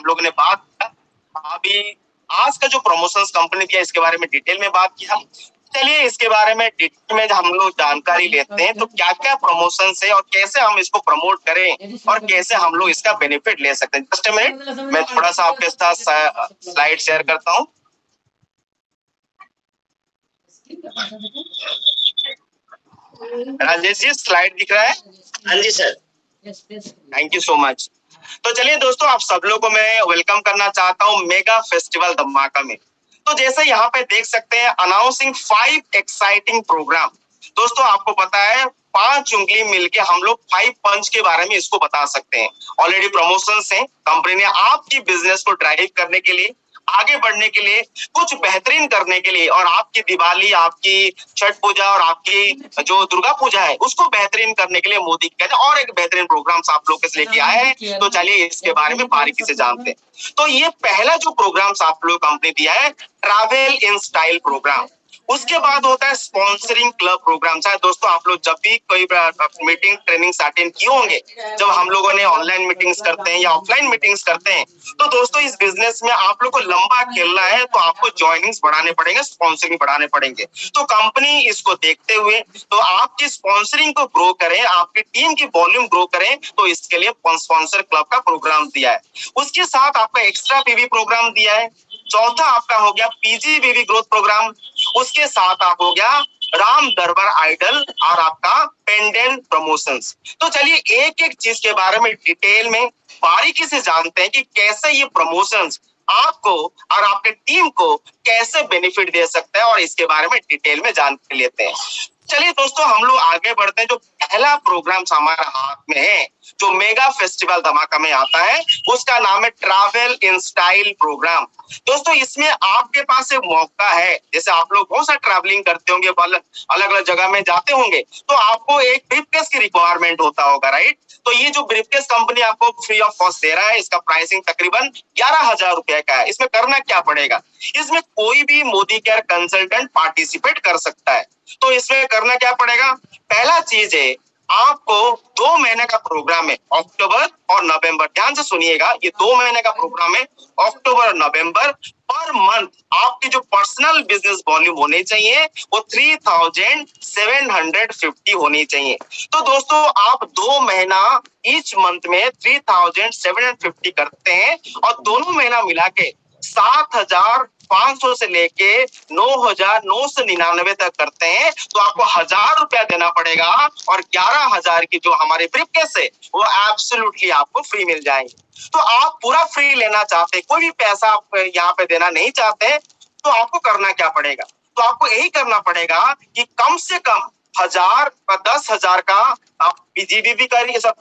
लोग ने बात किया। अभी आज का जो प्रमोशंस कंपनी दिया इसके बारे में डिटेल में बात किया। चलिए इसके बारे में डिटेल में हम लोग जानकारी लेते हैं, तो क्या क्या प्रमोशन है और कैसे हम इसको प्रमोट करें और कैसे हम लोग इसका बेनिफिट ले सकते हैं। जस्ट मिनट, मैं थोड़ा सा आपके साथ स्लाइड शेयर करता हूँ। राजेश जी, स्लाइड दिख रहा है? हाँ जी sir. Thank you so much. तो चलिए दोस्तों, आप सब लोगों को मैं वेलकम करना चाहता हूँ मेगा फेस्टिवल धमाका में। तो जैसे यहाँ पे देख सकते हैं, अनाउंसिंग 5 एक्साइटिंग प्रोग्राम। दोस्तों आपको पता है 5 उंगली मिलके हम लोग 5 पंच के बारे में इसको बता सकते हैं। ऑलरेडी प्रमोशंस हैं, कंपनी ने आपकी बिजनेस को ड्राइव करने के लिए, आगे बढ़ने के लिए, कुछ बेहतरीन करने के लिए, और आपकी दिवाली, आपकी छठ पूजा और आपकी जो दुर्गा पूजा है उसको बेहतरीन करने के लिए मोदी कहते हैं और एक बेहतरीन प्रोग्राम आप लोग के लेके आए हैं। तो चलिए इसके बारे में बारीकी से जानते हैं। तो ये पहला जो प्रोग्राम आप लोग कंपनी दिया है, ट्रैवल इन स्टाइल प्रोग्राम। उसके बाद होता है स्पॉन्सरिंग क्लब प्रोग्राम। शायद दोस्तों आप लोग जब भी कोई मीटिंग ट्रेनिंग अटेंड किए होंगे, जब हम लोगों ने ऑनलाइन मीटिंग्स करते हैं या ऑफलाइन मीटिंग्स करते हैं, तो दोस्तों इस बिजनेस में आप लोग को लंबा खेलना है तो आपको ज्वाइनिंग्स बढ़ाने पड़ेंगे, स्पॉन्सरिंग बढ़ाने पड़ेंगे। तो कंपनी इसको देखते हुए तो आपकी स्पॉन्सरिंग को ग्रो करें, आपकी टीम की वॉल्यूम ग्रो करें, तो इसके लिए स्पॉन्सर क्लब का प्रोग्राम दिया है। उसके साथ आपका एक्स्ट्रा पीवी प्रोग्राम दिया है। चौथा आपका हो गया पीजीवीवी ग्रोथ प्रोग्राम। उसके साथ आप हो गया राम दरबार आइडल और आपका पेंडेंट प्रमोशंस। तो चलिए एक एक चीज के बारे में डिटेल में बारीकी से जानते हैं कि कैसे ये प्रमोशंस आपको और आपके टीम को कैसे बेनिफिट दे सकते हैं, और इसके बारे में डिटेल में जान लेते हैं। चलिए दोस्तों हम लोग आगे बढ़ते हैं। जो पहला प्रोग्राम हमारे हाथ में है, जो मेगा फेस्टिवल धमाका में आता है, उसका नाम है ट्रैवल इन स्टाइल प्रोग्राम। दोस्तों इसमें आपके पास एक मौका है, जैसे आप लोग बहुत सा ट्रैवलिंग करते होंगे, अलग अलग जगह में जाते होंगे, तो आपको एक ब्रीफकेस की रिक्वायरमेंट होता होगा, राइट? तो ये जो ब्रीफकेस कंपनी आपको फ्री ऑफ कॉस्ट दे रहा है, इसका प्राइसिंग तकरीबन 11,000 रुपए का है। इसमें करना क्या पड़ेगा? इसमें कोई भी मोदी केयर कंसल्टेंट पार्टिसिपेट कर सकता है। तो इसमें करना क्या पड़ेगा? पहला चीज है, आपको 2 महीने का प्रोग्राम है, अक्टूबर और नवंबर। ध्यान से सुनिएगा, ये 2 महीने का प्रोग्राम है, अक्टूबर और नवंबर। पर मंथ आपकी जो पर्सनल बिजनेस वॉल्यूम होनी चाहिए वो 3,750 होनी चाहिए। तो दोस्तों आप 2 महीना ईच मंथ में 3,750 करते हैं और दोनों महीना मिला के 7,500 से लेके 9,999 तक करते हैं, तो आपको 1,000 रुपया देना पड़ेगा और 11,000 की जो हमारे ब्रीफकेस है वो एब्सोल्युटली आपको फ्री मिल जाएंगे। तो आप पूरा फ्री लेना चाहते हैं, कोई भी पैसा आप यहाँ पे देना नहीं चाहते, तो आपको करना क्या पड़ेगा? तो आपको यही करना पड़ेगा कि कम से कम 1,000 और 10,000 का आप पीजीबीबी करिए, सब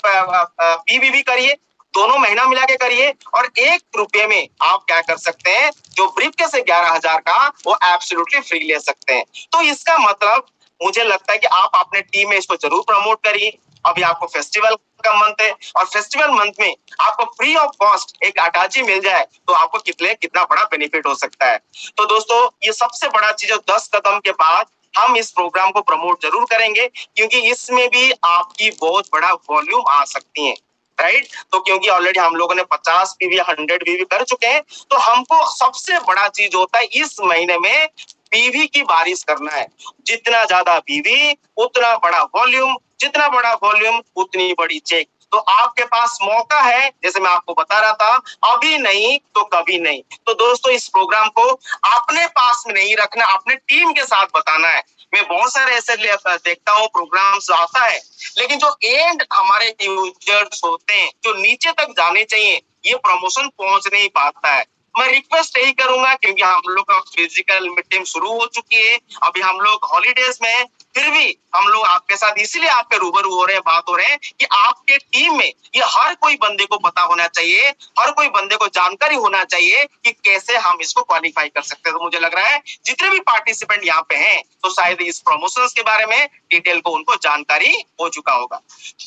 पीवीबी करिए, दोनों महीना मिला के करिए, और 1 रुपये में आप क्या कर सकते हैं, जो ब्रीफकेस है 11,000 का, वो एब्सोल्युटली फ्री ले सकते हैं। तो इसका मतलब मुझे लगता है कि आप अपने टीम में इसको जरूर प्रमोट करिए। अभी आपको फेस्टिवल का मंथ है और फेस्टिवल मंथ में आपको फ्री ऑफ कॉस्ट एक अटैची मिल जाए, तो आपको कितना बड़ा बेनिफिट हो सकता है। तो दोस्तों ये सबसे बड़ा चीज है, 10 कदम के बाद हम इस प्रोग्राम को प्रमोट जरूर करेंगे, क्योंकि इसमें भी आपकी बहुत बड़ा वॉल्यूम आ सकती है, राइट? तो क्योंकि ऑलरेडी हम लोगों ने 50 पीवी 100 पीवी कर चुके हैं, तो हमको सबसे बड़ा चीज होता है इस महीने में पीवी की बारिश करना है। जितना ज्यादा पीवी उतना बड़ा वॉल्यूम, जितना बड़ा वॉल्यूम उतनी बड़ी चेक। तो आपके पास मौका है, जैसे मैं आपको बता रहा था, अभी नहीं तो कभी नहीं। तो दोस्तों इस प्रोग्राम को अपने पास में नहीं रखना, अपने टीम के साथ बताना है। मैं बहुत सारे ऐसे देखता हूँ प्रोग्राम्स आता है, लेकिन जो एंड हमारे यूजर्स होते हैं, जो नीचे तक जाने चाहिए, ये प्रमोशन पहुंच नहीं पाता है। मैं रिक्वेस्ट यही करूंगा, क्योंकि हम लोग का फिजिकल मीटिंग शुरू हो चुकी है, अभी हम लोग हॉलीडेज में हैं, फिर भी हम लोग आपके साथ इसलिए आपके रूबरू हो रहे हैं, बात हो रहे हैं कि आपके टीम में ये हर कोई बंदे को पता होना चाहिए, हर कोई बंदे को जानकारी होना चाहिए कि कैसे हम इसको क्वालिफाई कर सकते हैं। तो मुझे लग रहा है जितने भी पार्टिसिपेंट यहाँ पे हैं, तो शायद इस प्रमोशंस के बारे में डिटेल को उनको जानकारी हो चुका होगा।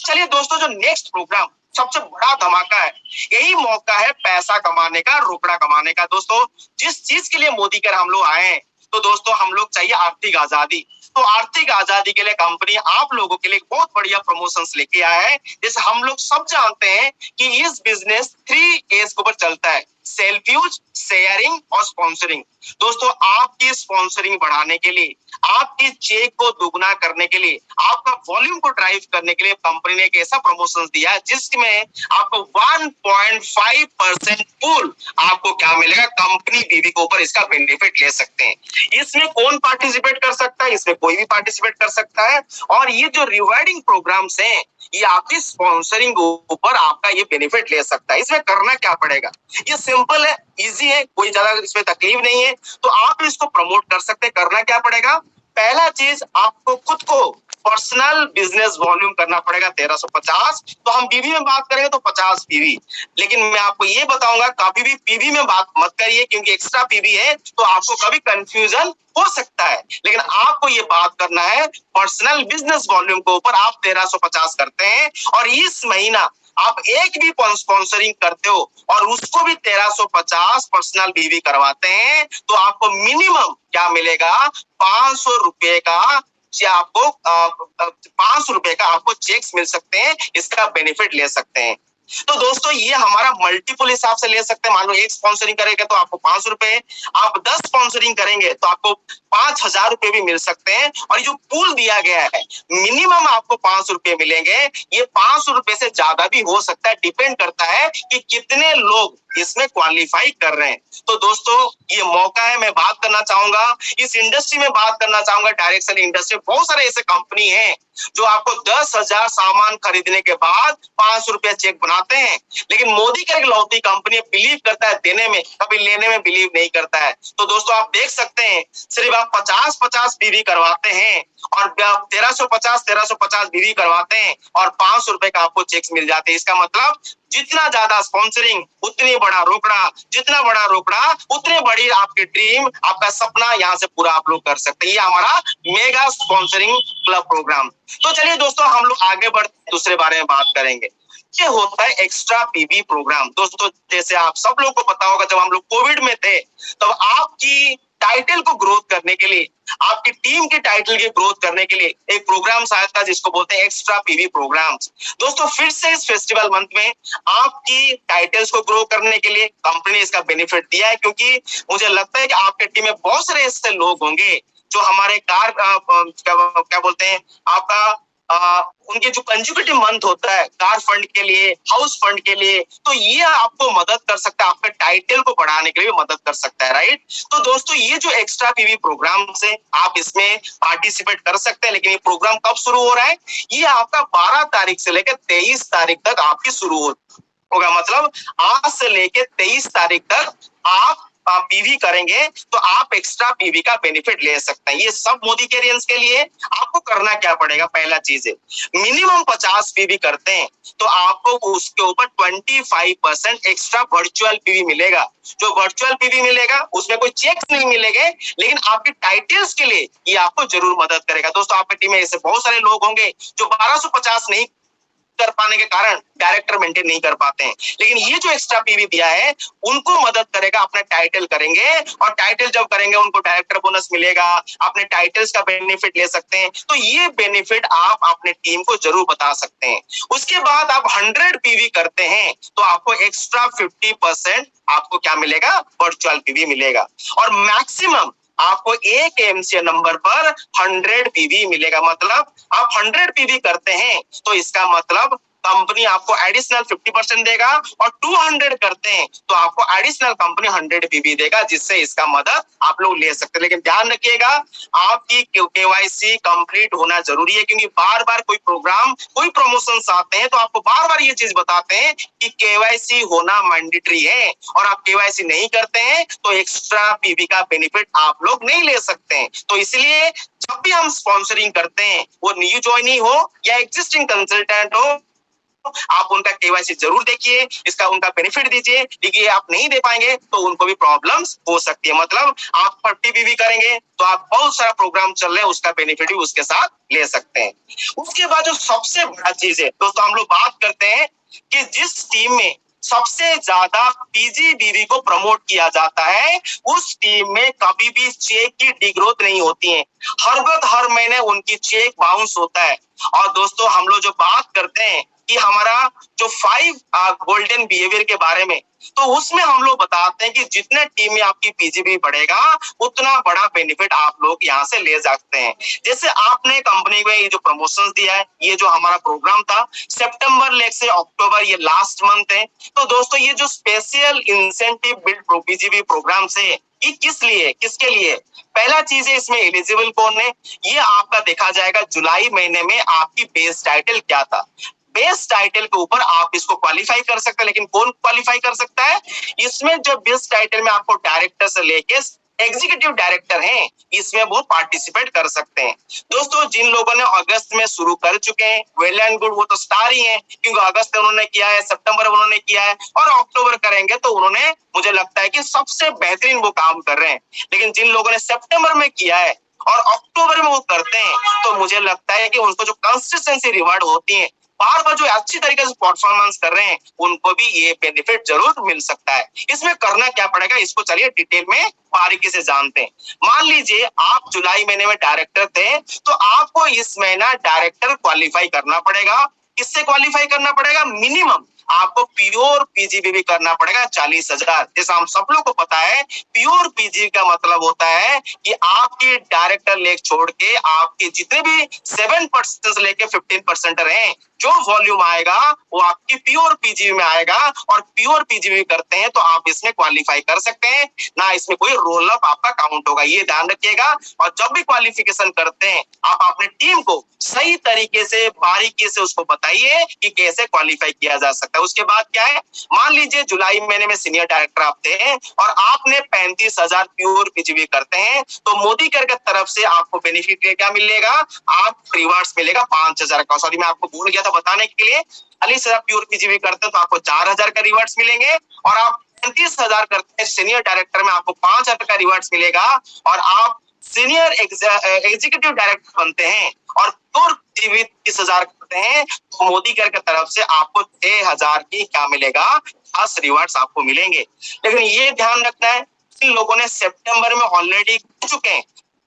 चलिए दोस्तों, जो नेक्स्ट प्रोग्राम सबसे बड़ा धमाका है, यही मौका है पैसा कमाने का, रोकड़ा कमाने का। दोस्तों जिस चीज के लिए मोदी केयर हम लोग आए हैं, तो दोस्तों हम लोग चाहिए आर्थिक आजादी। तो आर्थिक आजादी के लिए कंपनी आप लोगों के लिए बहुत बढ़िया प्रमोशंस लेके आया है। जैसे हम लोग सब जानते हैं कि इस बिजनेस 3 A's के ऊपर चलता है, सेल्फ यूज, शेयरिंग और स्पॉन्सरिंग। दोस्तों आपकी स्पॉन्सरिंग बढ़ाने के लिए, आपकी चेक को दुगना करने के लिए, आपका वॉल्यूम को ड्राइव करने के लिए कंपनी ने एक ऐसा प्रमोशन दिया है जिसमें आपको 1.5% पूल आपको क्या मिलेगा, कंपनी बीवी के ऊपर इसका बेनिफिट ले सकते हैं। इसमें कौन पार्टिसिपेट कर सकता है? इसमें कोई भी पार्टिसिपेट कर सकता है। और ये जो रिवार्डिंग प्रोग्राम्स हैं ये आपकी स्पॉन्सरिंग ऊपर आपका ये बेनिफिट ले सकता है। इसमें करना क्या पड़ेगा? ये सिंपल है, इजी है, कोई ज्यादा इसमें तकलीफ नहीं है। तो आप इसको प्रमोट कर सकते हैं। करना क्या पड़ेगा? पहला चीज, आपको खुद को पर्सनल बिजनेस वॉल्यूम करना पड़ेगा 1350। तो हम पीवी में बात करेंगे तो 50 पीवी, लेकिन मैं आपको ये बताऊंगा कभी भी पीवी में बात मत करिए क्योंकि एक्स्ट्रा पीवी है तो आपको कभी कंफ्यूजन हो सकता है। लेकिन आपको ये बात करना है पर्सनल बिजनेस वॉल्यूम के ऊपर आप 1350 करते हैं और इस महीना आप एक भी स्पॉन्सरिंग करते हो और उसको भी 1350 पर्सनल बीवी करवाते हैं तो आपको मिनिमम क्या मिलेगा, 500 रुपए का आपको 500 रुपए का आपको चेक्स मिल सकते हैं, इसका बेनिफिट ले सकते हैं। तो दोस्तों ये हमारा मल्टीपल हिसाब से ले सकते हैं। मान लो एक स्पॉन्सरिंग करेंगे तो आपको 500 रुपए, आप 10 स्पॉन्सरिंग करेंगे तो आपको 5000 रुपए भी मिल सकते हैं। और जो पूल दिया गया है मिनिमम आपको 500 रुपए मिलेंगे, ये 500 रुपए से ज्यादा भी हो सकता है, डिपेंड करता है कि कितने लोग इसमें क्वालिफाई कर रहे हैं। तो दोस्तों ये मौका है, मैं बात करना चाहूंगा इस इंडस्ट्री में, बात करना चाहूंगा डायरेक्ट सेलिंग इंडस्ट्री। बहुत सारे ऐसे कंपनी हैं जो आपको 10,000 सामान खरीदने के बाद 500 रुपया चेक बनाते हैं, लेकिन मोदी का एक लौती कंपनी बिलीव करता है देने में, कभी लेने में बिलीव नहीं करता है। तो दोस्तों आप देख सकते हैं सिर्फ आप 50-50 बीवी करवाते हैं और 1350 बीवी करवाते हैं और 500 रुपए का आपको चेक्स मिल जाते हैं। इसका मतलब जितना ज्यादा स्पॉन्सरिंग उतनी बड़ा रोकड़ा, जितना बड़ा रोकड़ा उतनी बड़ी आपकी ड्रीम, आपका सपना यहाँ से पूरा आप लोग कर सकते हैं। ये हमारा मेगा स्पॉन्सरिंग क्लब प्रोग्राम। तो चलिए दोस्तों हम लोग आगे बढ़ दूसरे बारे में बात करेंगे। ये होता है एक्स्ट्रा पीवी प्रोग्राम। दोस्तों जैसे आप सब लोग को पता होगा जब हम लोग कोविड में थे तब आपकी टाइटल को ग्रोथ करने के लिए, आपकी टीम के टाइटल की ग्रोथ करने के लिए एक प्रोग्राम आया था जिसको बोलते हैं एक्स्ट्रा पीवी प्रोग्राम्स। दोस्तों फिर से इस फेस्टिवल मंथ में आपकी टाइटल्स को ग्रो करने के लिए कंपनी ने इसका बेनिफिट दिया है, क्योंकि मुझे लगता है कि आपके टीम में बहुत सारे ऐसे लोग होंगे जो हमारे क्या बोलते हैं आपका उनके जो कंज्यूकेटिव मंथ होता है कार फंड के लिए, हाउस फंड के लिए, तो ये आपको मदद कर सकता है, आपके टाइटल को बढ़ाने के लिए भी मदद कर सकता है, राइट। तो दोस्तों ये जो एक्स्ट्रा पीवी प्रोग्राम से आप इसमें पार्टिसिपेट कर सकते हैं। लेकिन ये प्रोग्राम कब शुरू हो रहा है? ये आपका 12 तारीख से लेकर 23 तारीख तक आपकी शुरू होगा। मतलब आज से लेकर 23 तारीख तक आप पीवी करेंगे तो आप एक्स्ट्रा पीवी का बेनिफिट ले सकते हैं। ये सब मोदी के रेंज के लिए। आपको करना क्या पड़ेगा? पहला चीज है मिनिमम 50 पीवी करते हैं तो आपको उसके ऊपर 25% एक्स्ट्रा वर्चुअल पीवी मिलेगा। जो वर्चुअल पीवी मिलेगा उसमें कोई चेक्स नहीं मिलेंगे, लेकिन आपके टाइटल्स के लिए ये आपको जरूर मदद करेगा। दोस्तों आपकी टीम में ऐसे बहुत सारे लोग होंगे जो 1250 नहीं कर पाने के कारण डायरेक्टर मेंटेन नहीं कर पाते हैं, लेकिन ये जो एक्स्ट्रा पीवी दिया है उनको मदद करेगा। अपने टाइटल करेंगे और टाइटल जब करेंगे उनको डायरेक्टर बोनस मिलेगा, अपने टाइटल्स का बेनिफिट ले सकते हैं। तो ये बेनिफिट आप अपने टीम को जरूर बता सकते हैं। उसके बाद आप 100 पीवी करते हैं तो आपको एक्स्ट्रा 50% आपको क्या मिलेगा? वर्चुअल पीवी मिलेगा। और मैक्सिमम आपको एक एमसीए नंबर पर 100 पीवी मिलेगा। मतलब आप 100 पीवी करते हैं तो इसका मतलब कंपनी आपको एडिशनल 50% देगा और 200 करते हैं तो आपको एडिशनल कंपनी 100 पीवी देगा, जिससे इसका मदद आप लोग ले सकते हैं। लेकिन ध्यान रखिएगा आपकी केवाईसी कंप्लीट होना जरूरी है, क्योंकि बार बार कोई प्रोग्राम, कोई प्रमोशंस आते हैं तो आपको बार बार ये चीज बताते हैं कि केवाईसी होना मैंडेटरी है, और आप केवाईसी नहीं करते हैं तो एक्स्ट्रा पीवी का बेनिफिट आप लोग नहीं ले सकते हैं। तो इसलिए जब भी हम स्पॉन्सरिंग करते हैं, वो न्यू ज्वाइनी हो या एग्जिस्टिंग कंसल्टेंट हो, आप उनका केवाईसी जरूर देखिए, इसका उनका बेनिफिट दीजिए। देखिए आप नहीं दे पाएंगे तो उनको भी प्रॉब्लम्स हो सकती है। मतलब आप 40 पीवी करेंगे तो आप बहुत सारा प्रोग्राम चल रहे हैं उसका बेनिफिट भी उसके साथ ले सकते हैं। उसके बाद जो सबसे बड़ा चीज है दोस्तों, हम लोग बात करते हैं कि जिस टीम में सबसे ज्यादा पीजीबीवी को प्रमोट किया जाता है, उस टीम में कभी भी चेक की डिग्रोथ नहीं होती है। हर महीने उनकी चेक बाउंस होता है। और दोस्तों हम लोग जो बात करते हैं कि हमारा जो 5 गोल्डन बिहेवियर के बारे में, तो उसमें हम लोग बताते हैं कि जितने टीम में आपकी पीजीबी बढ़ेगा उतना बड़ा बेनिफिट आप लोग यहाँ से ले सकते हैं। जैसे आपने कंपनी में ये जो प्रमोशंस दिया है, ये जो हमारा प्रोग्राम था सितंबर से अक्टूबर, ये लास्ट मंथ है। तो दोस्तों ये जो special incentive build PGB programme से ये किसके लिए? पहला चीज है, इसमें एलिजिबल कौन है, ये आपका देखा जाएगा जुलाई महीने में आपकी बेस टाइटल क्या था। बेस टाइटल के ऊपर आप इसको क्वालिफाई कर सकते हैं, लेकिन कौन क्वालिफाई कर सकता है? इसमें जो बेस टाइटल में आपको डायरेक्टर से लेके एग्जीक्यूटिव डायरेक्टर हैं, इसमें वो पार्टिसिपेट कर सकते हैं। दोस्तों जिन लोगों ने अगस्त में शुरू कर चुके हैं, वेल एंड गुड, वो तो स्टार ही हैं, क्योंकि अगस्त में उन्होंने किया है, सितंबर में उन्होंने किया है और अक्टूबर करेंगे, तो उन्होंने, मुझे लगता है कि सबसे बेहतरीन वो काम कर रहे हैं। लेकिन जिन लोगों ने सितंबर में किया है और अक्टूबर में वो करते हैं, तो मुझे लगता है कि उनको जो कंसिस्टेंसी रिवार्ड होती है, बार बार जो अच्छी तरीके से परफॉर्मेंस कर रहे हैं, उनको भी ये बेनिफिट जरूर मिल सकता है। इसमें करना क्या पड़ेगा, इसको चलिए डिटेल में बारीकी से जानते हैं। मान लीजिए आप जुलाई महीने में डायरेक्टर थे, तो आपको इस महीना डायरेक्टर क्वालिफाई करना पड़ेगा। किससे क्वालिफाई करना पड़ेगा? मिनिमम आपको प्योर पीजीबीवी करना पड़ेगा 40,000। जैसा हम सब लोग को पता है, प्योर पीजी का मतलब होता है कि आपके डायरेक्टर लेग छोड़ के आपके जितने भी 7% से लेके 15% हैं, जो वॉल्यूम आएगा वो आपकी प्योर पीजीबी में आएगा। और प्योर पीजीबी करते हैं तो आप इसमें क्वालिफाई कर सकते हैं, ना इसमें कोई रोल अप आपका काउंट होगा, ये ध्यान रखिएगा। और जब भी क्वालिफिकेशन करते हैं, आप अपने टीम को सही तरीके से बारीकी से उसको बताइए कि कैसे क्वालिफाई किया जा सकता है। उसके बाद क्या है, मान लीजिए जुलाई महीने में सीनियर डायरेक्टर आप थे और आपने 35,000 प्योर पीजीबी करते हैं, तो मोदी कर के तरफ से आपको बेनिफिट क्या मिलेगा? आप रिवार्ड्स मिलेगा 5,000 का। सॉरी, मैं आपको भूल गया था बताने के लिए। 40,000 प्योर पीजीबी करते हैं तो आपको 4,000 का रिवार्ड्स मिलेंगे, और आप 35,000 करते हैं सीनियर डायरेक्टर में, आपको 5,000 का रिवार्ड्स मिलेगा। और आप सीनियर एग्जीक्यूटिव डायरेक्टर बनते हैं और प्योर पीजीबी 30,000 करते हैं, तो मोदी कर के तरफ से आपको 6,000 की क्या मिलेगा? खास रिवार्ड्स आपको मिलेंगे। लेकिन ये ध्यान रखना है, इन लोगों ने सितंबर में ऑलरेडी कर चुके हैं,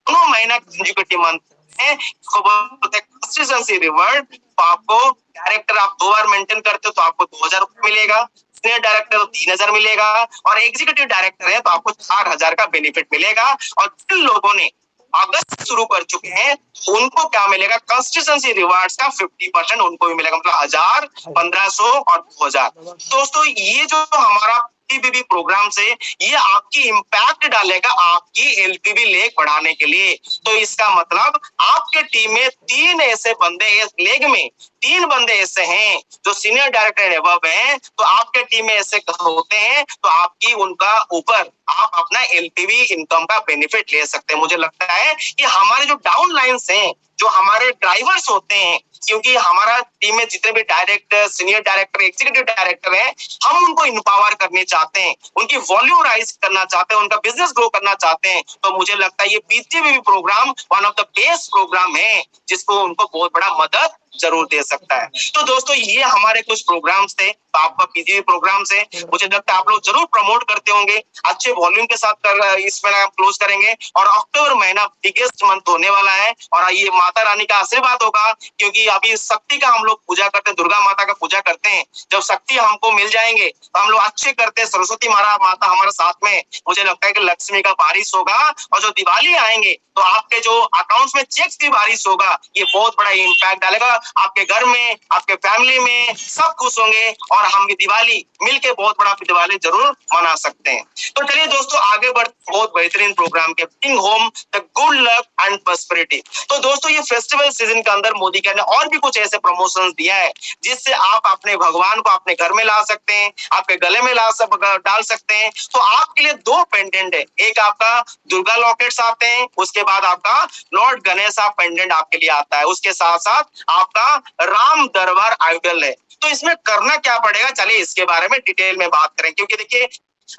दोनों महीना कंसेक्यूटिव मंथ है, इसको बोलते हैं कंसिस्टेंसी रिवार्ड। तो आपको डायरेक्टर आप 2 बार मेंटेन करते हो तो आपको 2,000 रुपए मिलेगा, सीनियर डायरेक्टर तो 3,000 मिलेगा, और एग्जीक्यूटिव डायरेक्टर है तो आपको 4,000 का बेनिफिट मिलेगा। और जिन लोगों ने अगस्त शुरू कर चुके हैं, उनको क्या मिलेगा? कंसिस्टेंसी रिवार्ड्स का 50% उनको भी मिलेगा, मतलब 1,000, 1,500 और 2,000। दोस्तों ये जो हमारा पीजीबी प्रोग्राम से ये आपकी इम्पैक्ट डालेगा आपकी एलपीबी लेग बढ़ाने के लिए। तो इसका मतलब आपके टीम में 3 ऐसे बंदे, लेग में 3 बंदे ऐसे हैं जो सीनियर डायरेक्टर एबव हैं, तो आपके टीम में ऐसे होते हैं, तो आपकी उनका ऊपर आप अपना एलपीवी इनकम का बेनिफिट ले सकते हैं। मुझे लगता है कि हमारे जो डाउन लाइन्स हैं, जो हमारे ड्राइवर्स होते हैं, क्योंकि हमारा टीम में जितने भी director, senior director, executive director हैं, हम उनको इंपावर करने चाहते हैं, उनकी वॉल्यूम राइज करना चाहते हैं, उनका बिजनेस ग्रो करना चाहते हैं। तो मुझे लगता है ये PGB programme one of the best programme है, जिसको उनको बहुत बड़ा मदद जरूर दे सकता है। तो दोस्तों ये हमारे कुछ प्रोग्राम्स थे, तो आपका पीजीबी प्रोग्राम से मुझे लगता है आप लोग जरूर प्रमोट करते होंगे, अच्छे वॉल्यूम के साथ इस महीना हम क्लोज करेंगे। और अक्टूबर महीना बिगेस्ट मंथ होने वाला है, और ये माता रानी का आशीर्वाद होगा, क्योंकि अभी शक्ति का हम लोग पूजा करते हैं, दुर्गा माता का पूजा करते हैं। जब शक्ति हमको मिल जाएंगे तो हम लोग अच्छे करते हैं, सरस्वती माता हमारे साथ में, मुझे लगता है कि लक्ष्मी का बारिश होगा। और जो दिवाली आएंगे तो आपके जो अकाउंट्स में चेक्स की बारिश होगा, ये बहुत बड़ा इम्पैक्ट डालेगा आपके घर में, आपके फैमिली में, सब खुश होंगे, और हम दिवाली मिलके बहुत बड़ा दिवाली जरूर मना सकते हैं। तो चलिए दोस्तों आगे बढ़ते, बहुत बेहतरीन प्रोग्राम के bring home the good luck and prosperity. तो दोस्तों ये फेस्टिवल सीजन के अंदर मोदी ने और भी कुछ ऐसे प्रमोशंस दिया है, जिससे आप अपने भगवान को अपने घर में ला सकते हैं, आपके गले में डाल सकते हैं। तो आपके लिए 2 पेंडेंट है, एक आपका दुर्गा लॉकेट्स आते हैं, उसके बाद आपका लॉर्ड गणेश पेंडेंट आपके लिए आता है, उसके साथ साथ आपका राम दरबार आइडल है। तो इसमें करना क्या पड़ेगा, चलिए इसके बारे में डिटेल में बात करें, क्योंकि देखिए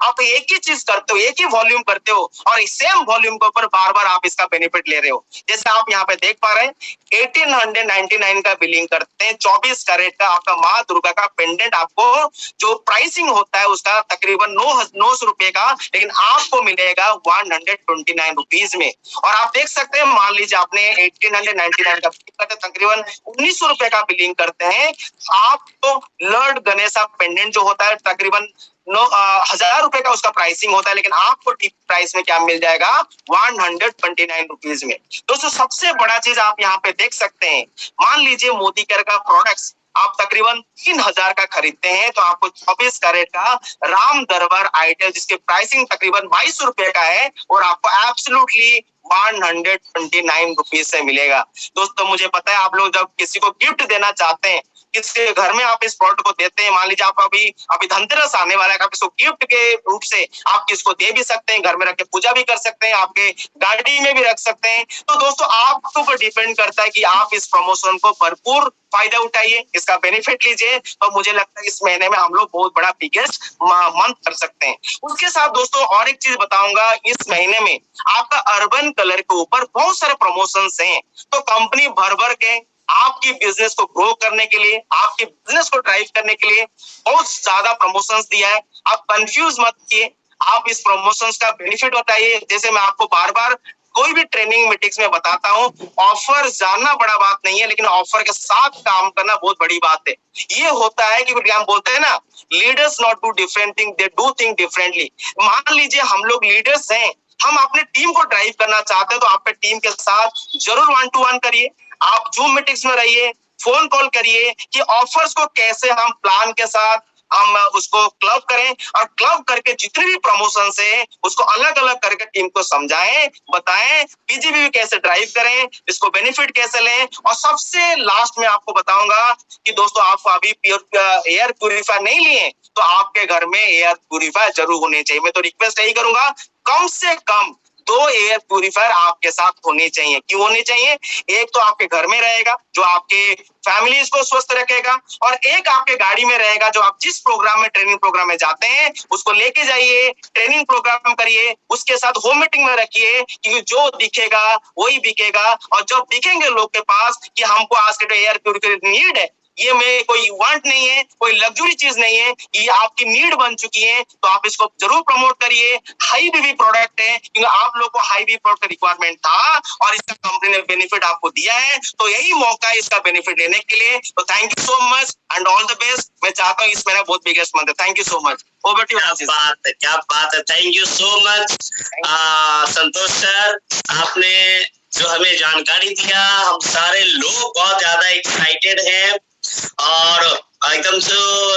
आप एक ही चीज करते हो, एक ही वॉल्यूम करते हो और सेम वॉल्यूम के ऊपर बार बार आप इसका बेनिफिट ले रहे हो। जैसे आप यहाँ पे देख पा रहे हैं 1899 का बिलिंग करते हैं, 24 कैरेट का आपका माँ दुर्गा का पेंडेंट, आपको जो प्राइसिंग होता है उसका तकरीबन 900 रुपए का, लेकिन आपको मिलेगा 129 रुपीज में। और आप देख सकते हैं, मान लीजिए आपने 1899 का बिलिंग करते तकरीबन 1900 रुपए का बिलिंग करते हैं, आपको लॉर्ड गणेशा पेंडेंट जो होता है तकरीबन 1000 रुपए का उसका प्राइसिंग होता है, लेकिन आपको ठीक प्राइस में क्या मिल जाएगा 129 रुपीज में। दोस्तों सबसे बड़ा चीज आप यहाँ पे देख सकते हैं, मान लीजिए मोदी केयर का प्रोडक्ट्स आप तकरीबन 3000 का खरीदते हैं तो आपको 24 कैरेट का राम दरबार आइडल जिसके प्राइसिंग तकरीबन 2200 रुपए का है और आपको एब्सोल्युटली 129 रुपीज से मिलेगा। दोस्तों मुझे पता है आप लोग जब किसी को गिफ्ट देना चाहते हैं, किसके घर में आप इस प्रोडक्ट को देते हैं, मान लीजिए आप अभी धनतेरस आने वाला है, आप इसको गिफ्ट के रूप से आप किसको दे भी सकते हैं, घर में रख के पूजा भी कर सकते हैं, आपके गाड़ी में भी रख सकते हैं। तो दोस्तों आपके ऊपर डिपेंड करता है कि आप इस प्रमोशन को भरपूर फायदा उठाइए, इसका बेनिफिट लीजिए। तो मुझे लगता है इस महीने में हम लोग बहुत बड़ा बिगेस्ट मंथ कर सकते हैं। उसके साथ दोस्तों और एक चीज बताऊंगा, इस महीने में आपका अर्बन कलर के ऊपर बहुत सारे प्रमोशंस हैं, तो कंपनी भर भर के आपकी बिजनेस को ग्रो करने के लिए, आपके बिजनेस को ड्राइव करने के लिए बहुत ज्यादा प्रमोशंस दिया है। आप कंफ्यूज मत किए, आप इस प्रमोशंस का बेनिफिट उठाइए। जैसे मैं आपको बार बार कोई भी ट्रेनिंग मीटिंग्स में बताता हूँ, ऑफर जानना बड़ा बात नहीं है, लेकिन ऑफर के साथ काम करना बहुत बड़ी बात है। ये होता है कि हम बोलते हैं ना, leaders not do different thing, they do thing differently. मान लीजिए हम लोग लीडर्स हैं, हम अपने टीम को ड्राइव करना चाहते हैं तो आपके टीम के साथ जरूर 1-to-1 करिए, आप जूम मीटिंग्स में रहिए, फोन कॉल करिए कि ऑफर्स को कैसे हम प्लान के साथ हम उसको क्लब करें और क्लब करके जितने भी प्रमोशन है उसको अलग अलग करके टीम को समझाएं, बताएं पीजीबी कैसे ड्राइव करें, इसको बेनिफिट कैसे लें। और सबसे लास्ट में आपको बताऊंगा कि दोस्तों आपको अभी एयर प्यूरिफायर नहीं लिए तो आपके घर में एयर प्यूरिफायर जरूर होने चाहिए। मैं तो रिक्वेस्ट यही करूंगा, कम से कम 2 एयर प्यूरिफायर आपके साथ होने चाहिए। क्यों होने चाहिए? एक तो आपके घर में रहेगा जो आपके फैमिलीज को स्वस्थ रखेगा, और एक आपके गाड़ी में रहेगा जो आप जिस प्रोग्राम में ट्रेनिंग प्रोग्राम में जाते हैं उसको लेके जाइए, ट्रेनिंग प्रोग्राम करिए, उसके साथ होम मीटिंग में रखिए, क्योंकि जो दिखेगा वही बिकेगा। और जब दिखेंगे लोग के पास कि हमको आज के एयर प्यूरिफायर नीड है, ये में कोई वांट नहीं है, कोई लग्जरी चीज नहीं है, ये आपकी नीड बन चुकी है, तो आप इसको जरूर प्रमोट करिए। हाई बीवी प्रोडक्ट है, क्योंकि आप लोग को हाई बीवी प्रोडक्ट रिक्वायरमेंट था और इसका कंपनी ने बेनिफिट आपको दिया है, तो यही मौका है इसका बेनिफिट लेने के लिए। तो thank you so much and all the best. मैं चाहता हूँ इस महीना बहुत बिगेस्ट मंथ है। Thank you so much. Over to you. क्या बात है, थैंक यू सो मच संतोष सर, आपने जो हमें जानकारी दिया, हम सारे लोग बहुत ज्यादा एक्साइटेड हैं। और एकदम से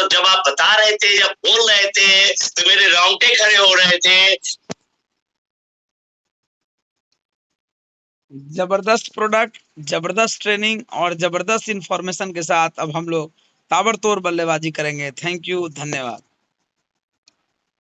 जब आप बता रहे थे, जब बोल रहे थे तो मेरे रोंगटे खड़े हो रहे थे। जबरदस्त प्रोडक्ट, जबरदस्त ट्रेनिंग और जबरदस्त इंफॉर्मेशन के साथ अब हम लोग ताबड़तोड़ बल्लेबाजी करेंगे। थैंक यू, धन्यवाद।